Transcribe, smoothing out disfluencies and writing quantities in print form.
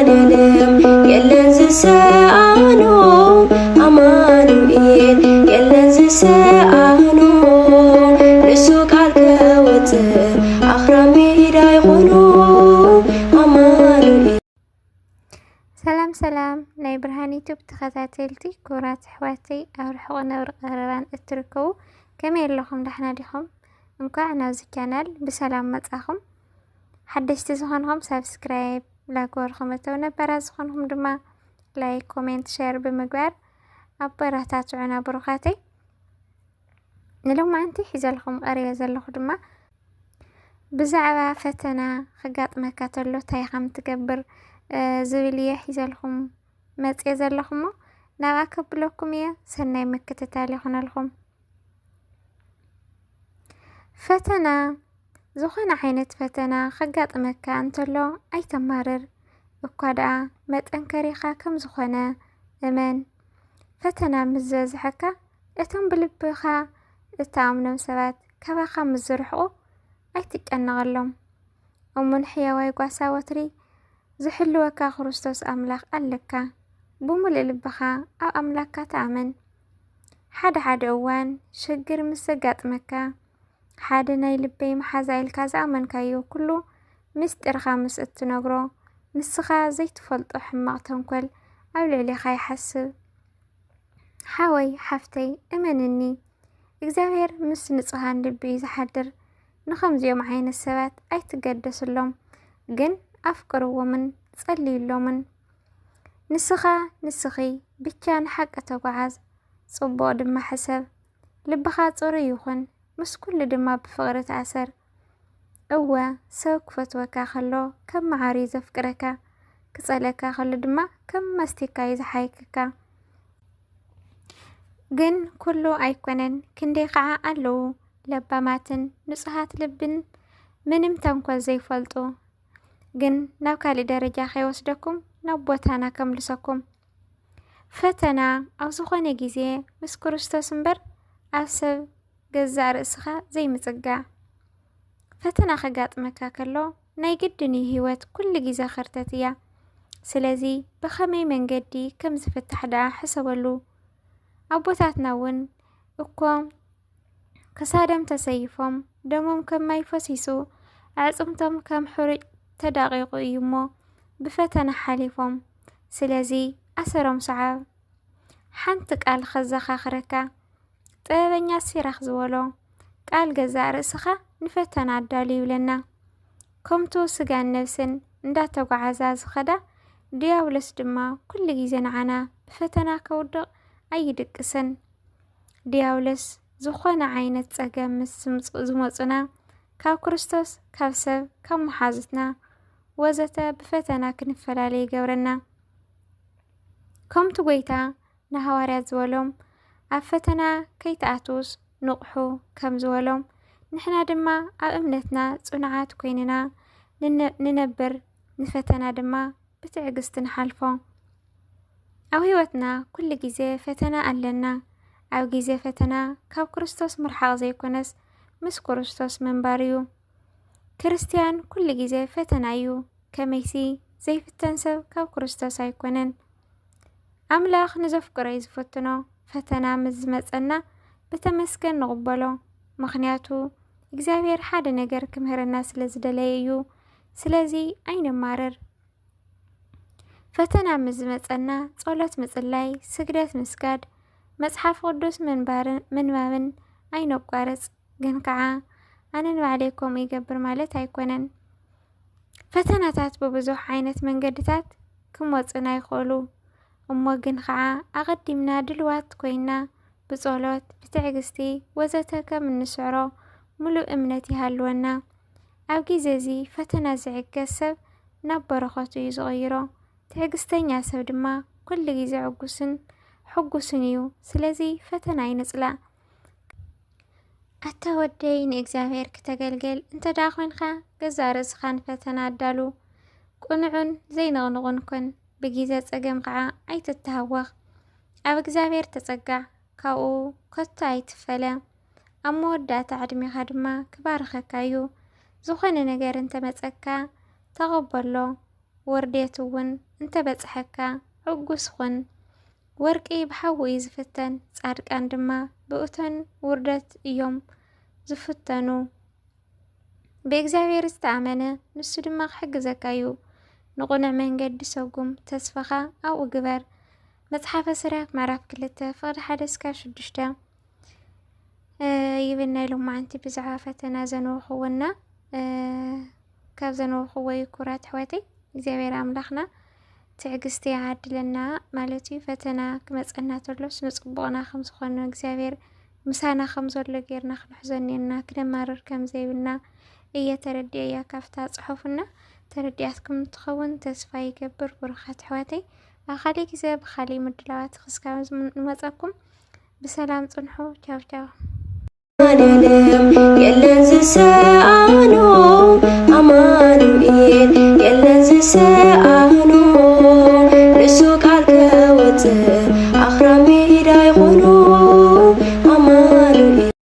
መድኃኔዓለም የለን ዝሰአኖ አማኑኤል የለን ዝሰአኖ ንሱ ቃል ከወፅእ ኣኽራን ሜዳ ይኾኑ አማኑኤል። ሰላም ናይ ብርሃን ዩቲዩብ ተኸታተልቲ ክቡራት ኣሕዋተይ ኣብ ርሑቕን ኣብ ቀረባን እትርከቡ ከመይ ኣለኹም? ደሕና ዲኹም? እንኳዕ ናብዚ ቻናል ብሰላም መጻኹም። ሓደሽቲ ዝኾንኩም ሰብስክራይብ ላግበርኩም እተው ነባራት ዝኾንኩም ድማ ላይክ ኮሜንት ሼር ብምግባር ኣበረታትዑና ብሩኻተይ። ንሎማዓንቲ ሒዘልኩም ቀሪበ ዘለኹ ድማ ብዛዕባ ፈተና ክጋጥመካ ተሎ እንታይ ከም ትገብር ዝብል እየ ሒዘልኩም መፅእ ዘለኹሞ ናብኣ ከብለኩም እየ። ሰናይ ምክትታል ይኹነልኩም። ፈተና ዝኾነ ዓይነት ፈተና ክጋጥመካ እንተሎ ኣይተማርር እኳ ደኣ መጠንከሪኻ ከም ዝኾነ እመን። ፈተና ምስ ዝበዝሐካ እቶም ብልብኻ እተኣምኖም ሰባት ካባኻ ምስ ዝርሕቑ ኣይትጨነቐሎም። እሙን ሕያዋይ ጓሳ ወትሪ ዝሕልወካ ክርስቶስ ኣምላኽ ኣለካ። ብሙሉእ ልብኻ ኣብ ኣምላክካ ተኣመን። ሓደ እዋን ሽግር ምስ ዘጋጥመካ ሓደ ናይ ልበይ መሓዛ ኢልካ ዝኣመንካዮ ኩሉ ምስጢርኻ ምስ እትነግሮ ንስኻ ዘይትፈልጦ ሕማቕ ተንኮል ኣብ ልዕሊኻ ይሓስብ። ሓወይ ሓፍተይ እመንኒ፣ እግዚኣብሔር ምስ ንጹሃን ልቢ እዩ ዝሓድር። ንኸምዚኦም ዓይነት ሰባት ኣይትገደስሎም፣ ግን ኣፍቅርዎምን ጸልዩሎምን። ንስኻ ንስኺ ብቻ ንሓቂ ተጓዓዝ፣ ጽቡቕ ድማ ሕሰብ። ልብኻ ጽሩይ ይኹን፣ ምስ ኩሉ ድማ ብፍቕሪ ተኣሰር። እወ ሰብ ክፈትወካ ከሎ ከም መዓር እዩ ዘፍቅረካ፣ ክጸለካ ከሎ ድማ ከም ማስቲካ እዩ ዝሓይክካ። ግን ኩሉ ኣይኮነን፣ ክንደይ ከዓ ኣለዉ ለባማትን ንጹሃት ልብን ምንም ተንኮል ዘይፈልጡ፣ ግን ናብ ካሊእ ደረጃ ከይወስደኩም ናብ ቦታና ከምልሰኩም። ፈተና ኣብ ዝኾነ ግዜ ምስ ክርስቶስ እምበር ኣብ ሰብ ገዛእ ርእስኻ ዘይምጽጋዕ። ፈተና ከጋጥመካ ከሎ ናይ ግድን ህይወት ኩሉ ግዜ ኸርተት እያ። ስለዚ ብኸመይ መንገዲ ከም ዝፍታሕ ደኣ ሕሰበሉ። ኣቦታትና እውን እኮ ክሳዶም ተሰይፎም ደሞም ከም ማይ ፈሲሱ ኣዕጽምቶም ከም ሕሩጭ ተዳቂቑ እዩ እሞ ብፈተና ሓሊፎም። ስለዚ ኣሰሮም ሰዓብ። ሓንቲ ቃል ከዘኻኽረካ ጥበበኛ ሲራኽ ዝበሎ ቃል ገዛእ ርእስኻ ንፈተና ኣዳሉ ይብለና። ከምቱ ስጋን ነፍስን እንዳተጓዓዛ ዝኸዳ ዲያብሎስ ድማ ኩሉ ግዜ ንዓና ብፈተና ከውድቕ ኣይድቅስን። ዲያብሎስ ዝኾነ ዓይነት ፀገም ምስ ዝመፁና ካብ ክርስቶስ፣ ካብ ሰብ፣ ካብ መሓዙትና ወዘተ ብፈተና ክንፈላለይ ይገብረና። ከምቲ ጎይታ ንሃዋርያት ዝበሎም ኣብ ፈተና ከይተኣትውስ ንቑሑ ከም ዝበሎም ንሕና ድማ ኣብ እምነትና ጽኑዓት ኮይንና ንነብር፣ ንፈተና ድማ ብትዕግስቲ ንሓልፎ። ኣብ ህይወትና ኩሉ ግዜ ፈተና ኣለና። ኣብ ግዜ ፈተና ካብ ክርስቶስ ምርሓቕ ዘይኮነስ ምስ ክርስቶስ ምንባር እዩ። ክርስቲያን ኩሉ ግዜ ፈተና እዩ። ከመይሲ ዘይፍተን ሰብ ካብ ክርስቶስ ኣይኮነን። ኣምላኽ ንዘፍቅሮ እዩ ዝፈትኖ። ፈተና ምስ ዝመፀና ብተመስገን ንቕበሎ። ምኽንያቱ እግዚኣብሔር ሓደ ነገር ክምህረና ስለ ዝደለየ እዩ። ስለዚ ኣይንማረር። ፈተና ምስ ዝመፀና ጸሎት ምጽላይ፣ ስግደት ምስጋድ፣ መጽሓፍ ቅዱስ ምንባብን ኣይነቋርጽ። ግን ከዓ ኣነ ንባዕለይ ከምኡ ይገብር ማለት ኣይኮነን። ፈተናታት ብብዙሕ ዓይነት መንገድታት ክመፁና ይኽእሉ እሞ ግን ከዓ ኣቐዲምና ድልዋት ኮይና ብጸሎት ብትዕግስቲ ወዘተ ከም እንስዕሮ ሙሉእ እምነት ይሃልወና። ኣብ ግዜ እዚ ፈተና ዝዕገስ ሰብ ናብ በረኸቱ እዩ ዝቕይሮ። ትዕግስተኛ ሰብ ድማ ኩሉ ግዜ ሕጉስን እዩ። ስለዚ ፈተና ይንጽላእ። ኣታ ወደይ ንእግዚኣብሔር ክተገልገል እንተዳ ኮንካ ገዛእ ርእስኻ ንፈተና ኣዳሉ። ቁኑዕን ዘይንቕንቕን ኮን። ብግዜ ፀገም ከዓ ኣይትተሃወኽ። ኣብ እግዚኣብሔር ተጸጋዕ፣ ካብኡ ከቶ ኣይትፈለ። ኣብ መወዳእታ ዕድሜኻ ድማ ክባርኸካ እዩ። ዝኾነ ነገር እንተመፀካ ተቐበሎ ወርዴት እውን እንተበጽሐካ ዕጉስ ኹን። ወርቂ ብሓዊ ዝፍተን ጻድቃን ድማ ብእቶን ውርደት እዮም ዝፍተኑ። ብእግዚአብሔር ዝተኣመነ ንሱ ድማ ክሕግዘካ እዩ። ንቑኑዕ መንገዲ ሰጉም ተስፋኻ ኣብኡ ግበር። መጽሓፈ ሲራክ ምዕራፍ 2 ፍቕዲ 1-6 ይብልና ሎማዓንቲ ብዛዕባ ፈተና ዘንበኽዎና ካብ ዘንበኽዎ ይኩራት ኣሕዋተይ እግዚአብሔር ኣምላኽና ትዕግስቲ ያዓድለና ማለት እዩ። ፈተና ክመፀና ተሎስ ንፅቡቕና ከም ዝኾነ እግዚአብሔር ምሳና ከም ዘሎ ጌርና ክንሕዘኔና ክነማርር ከም ዘይብልና እየተረድየ እያ ካብታ ጽሑፍና ተረድያትኩም ትኸውን ተስፋ ይገብር። ብሩኻት ኣሕዋተይ ኣብ ካሊእ ግዜ ብካሊእ ምድላዋት ክስካብ ንመፀኩም ብሰላም ጽንሑ። ቻው ቻው። የለን ዝሰአኖ አማኑኤል የለን ዝሰአኖ